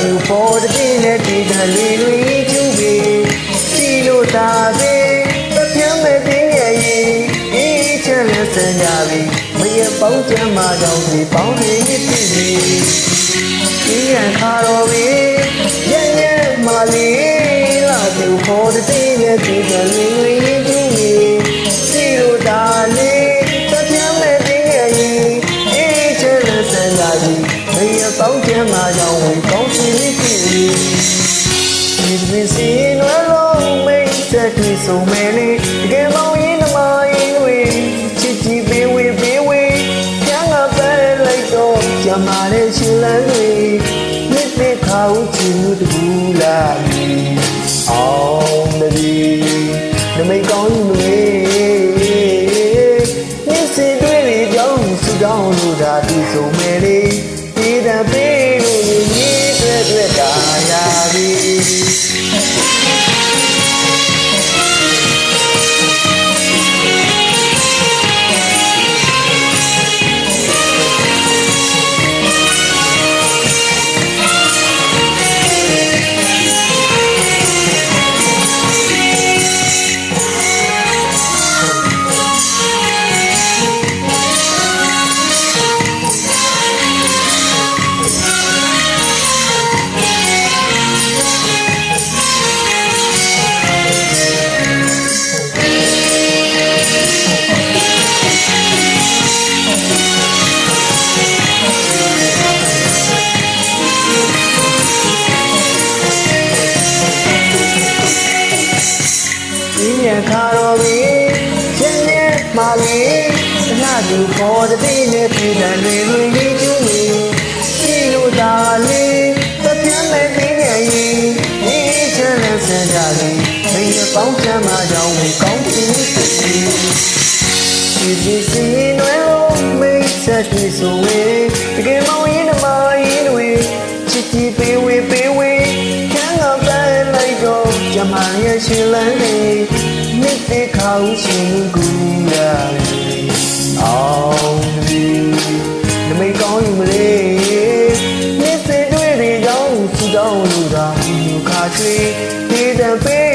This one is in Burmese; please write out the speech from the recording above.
သူပေါ်တဲ့နဲ့ဒီကလေးလေးကျူပြီစီလို့သာသေးတပြင်းမဲ့တင်းရဲ့အေးချမ်းလက်စံကြပြီမရပေါင်းချမ်းမကြောင့်ဒီပေါင်းနေပြီဒီရန်ခါတော်ပြီရဲ့ရဲ့မလေးလာသူပေါ်တဲ့နဲ့ဒီကလေးလေးကျူပြီစီလို့သာလေးတပြင်းမဲ့တင်းရဲ့အေးချမ်းလက်စံကြပြီမရပေါင်းချမ်းမကြောင့်ဝင်ကောင်းစီပြီဒီပင်စီနွယ်လုံးမိတ်ဆက်ပြီးဆုံးမယ်လေတကယ်မောင်ရင်နမရင်ဝေးချစ်ကြည့်ပေးဝေးပေးဝေးကျန်ကပဲလိုက်တော့ကြမှာတဲ့ရှင်လန်းတွေနှစ်သက်ခါဦးချီမှုတကူလာအောင်တည်းနမိတ်ကောင်းယူမေနှစ်စင်တွေကြောင်းစုတောင်းလို့ဒါဒီဆုံးမယ်လေဒီတံပေးလို့ညီတွေ့တာရာပြီခါတော်ပြီချင်းနဲ့မာလီနာသူပေါ်တဲ့နဲ့ပြည်တယ်တွေလေးကျူးမီစီလိုသာလေးတပြင်းမဲ့တင်းရဲ့ဒီချမ်းနဲ့စံကြသည်မင်းရဲ့ပေါင်းချမ်းမကြောင့်ဝင်ကောင်းစီဒီစီနွယ်လုံးမိတ်ဆက်ပြီးဆိုဝေးတကယ်မောင်ရင်မရင်တွေချစ်ကြည့်ပေးဝေးပေးဝေးချမ်းကပဲလိုက်တော့ကြမ်းရဲ့ရှင်လန်းတွေနှစ်သက်ခါဦးရှင်ကူရာအောင်ဒီနမိတ်ကောင်းယူမလေးနှစ်သက်တွေကြောင်းစူတောင်းလို့သာဒီခါချွေးတည်တဲ့ပေး